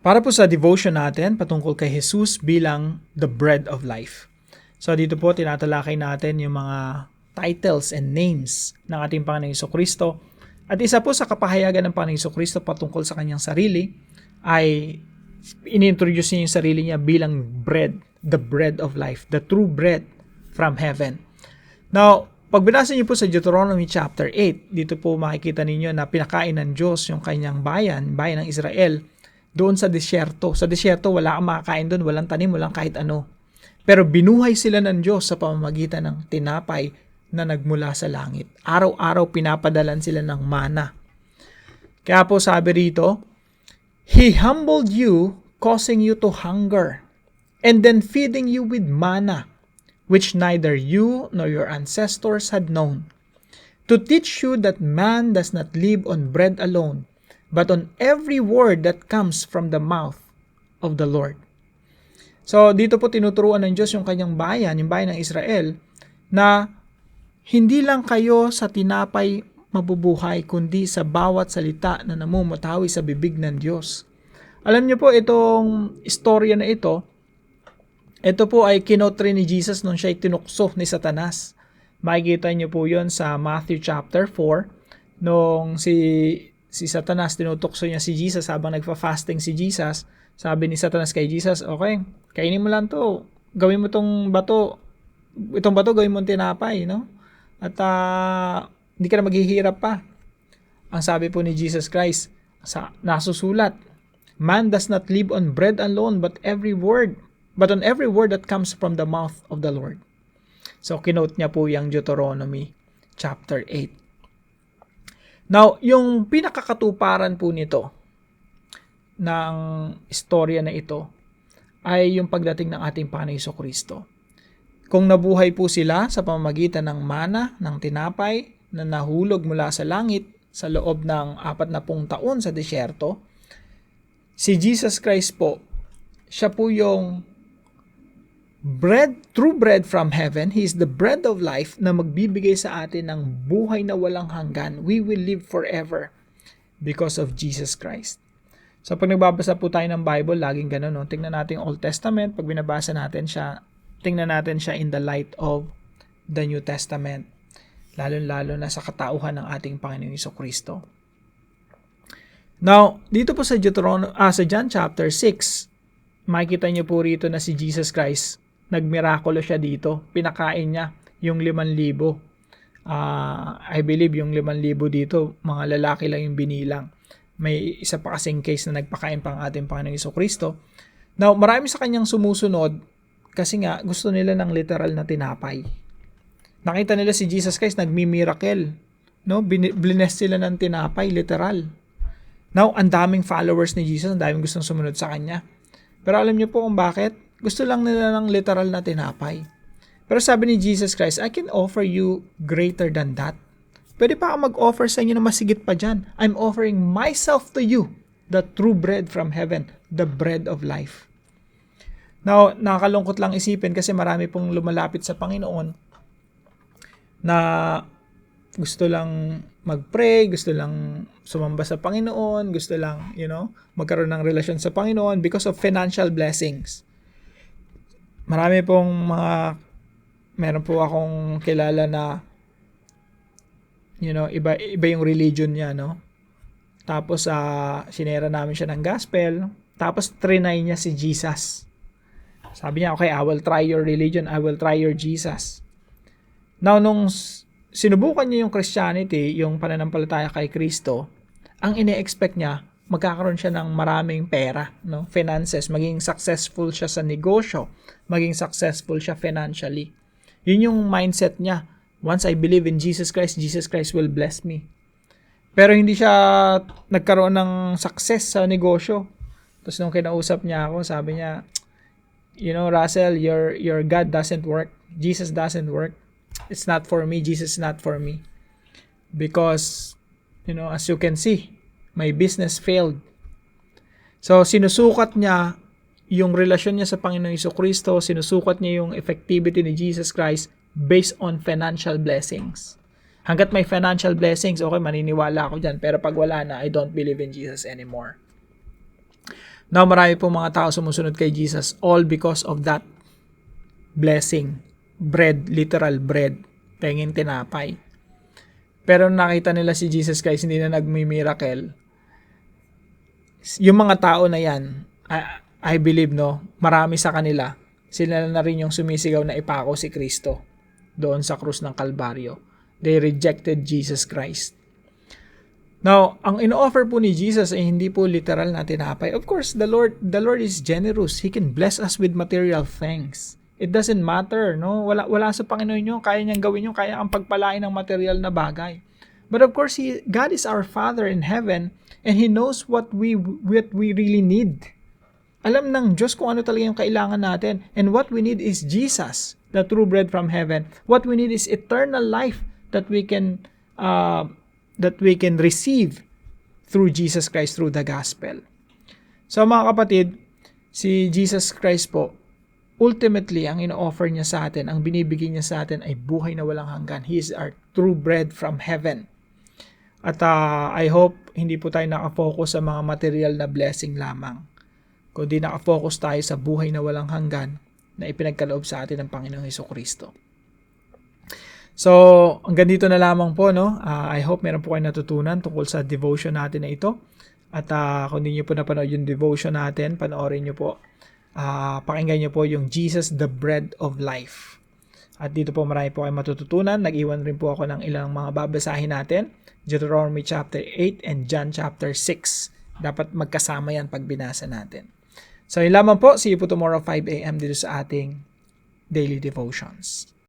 Para po sa devotion natin patungkol kay Jesus bilang the bread of life. So dito po tinatalakay natin yung mga titles and names ng ating Panginoong Jesucristo. At isa po sa kapahayagan ng Panginoong Jesucristo patungkol sa kanyang sarili ay inintroduce niya yung sarili niya bilang bread, the bread of life, the true bread from heaven. Now, pag binasa niyo po sa Deuteronomy chapter 8, dito po makikita ninyo na pinakain ng Diyos yung kanyang bayan ng Israel, doon sa disyerto. Sa disyerto, wala kang makakain doon, walang tanim, walang kahit ano. Pero binuhay sila ng Diyos sa pamamagitan ng tinapay na nagmula sa langit. Araw-araw pinapadalan sila ng mana. Kaya po sabi rito, He humbled you, causing you to hunger, and then feeding you with manna, which neither you nor your ancestors had known, to teach you that man does not live on bread alone, but on every word that comes from the mouth of the Lord. So, dito po tinuturuan ng Diyos yung kanyang bayan, yung bayan ng Israel, na hindi lang kayo sa tinapay mabubuhay, kundi sa bawat salita na namumutawi sa bibig ng Diyos. Alam niyo po, itong istorya na ito po ay kinotre ni Jesus nung siya'y tinukso ni Satanas. Makikita niyo po yon sa Matthew chapter 4, nung si Satanas, tinutokso niya si Jesus habang nagfa-fasting si Jesus. Sabi ni Satanas kay Jesus, okay, kainin mo lang to. Gawin mo itong bato gawin mo tinapay, no? At hindi ka na maghihirap pa. Ang sabi po ni Jesus Christ, nasusulat, man does not live on bread alone, but on every word that comes from the mouth of the Lord. So, kinote niya po yung Deuteronomy chapter 8. Now, yung pinakakatuparan po nito ng istorya na ito ay yung pagdating ng ating Panginoong Jesucristo. Kung nabuhay po sila sa pamamagitan ng mana, ng tinapay na nahulog mula sa langit sa loob ng 40 taon sa disyerto, si Jesus Christ po, siya po yung bread, true bread from heaven. He is the bread of life na magbibigay sa atin ng buhay na walang hanggan. We will live forever because of Jesus Christ. So pag nagbabasa po tayo ng Bible, laging ganun, no? Tingnan natin yung Old Testament. Pag binabasa natin siya, tingnan natin siya in the light of the New Testament. Lalo-lalo na sa katauhan ng ating Panginoong Jesucristo. Now, dito po sa John chapter 6, makikita niyo po rito na si Jesus Christ, nagmirakulo siya dito. Pinakain niya yung 5,000. I believe yung 5,000 dito, mga lalaki lang yung binilang. May isa pa kasing case na nagpakain pa ang ating Panginoong Jesucristo. Now, marami sa kanyang sumusunod kasi nga gusto nila ng literal na tinapay. Nakita nila si Jesus Christ nagmi-miracle. No? Bless sila ng tinapay, literal. Now, ang daming followers ni Jesus, ang daming gustong sumunod sa kanya. Pero alam niyo po kung bakit? Gusto lang nila ng literal na tinapay. Pero sabi ni Jesus Christ, I can offer you greater than that. Pwede pa ako mag-offer sa inyo na masigit pa dyan. I'm offering myself to you, the true bread from heaven, the bread of life. Now, nakakalungkot lang isipin kasi marami pong lumalapit sa Panginoon na gusto lang mag-pray, gusto lang sumamba sa Panginoon, gusto lang, magkaroon ng relasyon sa Panginoon because of financial blessings. Marami pong meron po akong kilala na, iba yung religion niya, no? Tapos, sinera namin siya ng gospel, tapos trinay niya si Jesus. Sabi niya, okay, I will try your religion, I will try your Jesus. Now, nung sinubukan niya yung Christianity, yung pananampalataya kay Kristo, ang ine-expect niya, magkakaroon siya ng maraming pera, no? Finances, maging successful siya sa negosyo, maging successful siya financially. Yun yung mindset niya. Once I believe in Jesus Christ will bless me. Pero hindi siya nagkaroon ng success sa negosyo. Tapos nung kinausap niya ako, sabi niya, Russell, your God doesn't work. Jesus doesn't work. It's not for me. Jesus is not for me. Because, as you can see, my business failed. So, sinusukat niya yung relasyon niya sa Panginoong Jesucristo, sinusukat niya yung effectivity ni Jesus Christ based on financial blessings. Hanggat may financial blessings, okay, maniniwala ako dyan. Pero pag wala na, I don't believe in Jesus anymore. Now, marami po mga tao sumusunod kay Jesus all because of that blessing. Bread, literal bread. Penging tinapay. Pero nakita nila si Jesus Christ, hindi na nagmi-miracle. Yung mga tao na yan, I believe, no, marami sa kanila, sila na rin yung sumisigaw na ipako si Kristo doon sa krus ng Kalbaryo. They rejected Jesus Christ. Now, ang ino-offer po ni Jesus ay hindi po literal na tinapay. Of course, the Lord is generous. He can bless us with material things. It doesn't matter, no? Wala sa Panginoon yun. Kaya niyang gawin yun. Kaya ang pagpalain ng material na bagay. But of course, God is our Father in heaven and He knows what we really need. Alam ng Diyos kung ano talaga yung kailangan natin. And what we need is Jesus, the true bread from heaven. What we need is eternal life that we can receive through Jesus Christ, through the gospel. So mga kapatid, si Jesus Christ po, ultimately, ang ino-offer niya sa atin, ang binibigay niya sa atin ay buhay na walang hanggan. He is our true bread from heaven. At I hope hindi po tayo nakafocus sa mga material na blessing lamang, kundi nakafocus tayo sa buhay na walang hanggan na ipinagkaloob sa atin ng Panginoong Hesukristo. So, hanggang dito na lamang po, no? I hope meron po kayo natutunan tungkol sa devotion natin na ito. At kung hindi nyo po napanood yung devotion natin, panoorin nyo po. Pakinggan nyo po yung Jesus, the Bread of Life. At dito po marami po kayo matututunan. Nag-iwan rin po ako ng ilang mga babasahin natin. Deuteronomy chapter 8 and John chapter 6. Dapat magkasama yan pag binasa natin. So, yun lamang po. See you po tomorrow 5 a.m. dito sa ating daily devotions.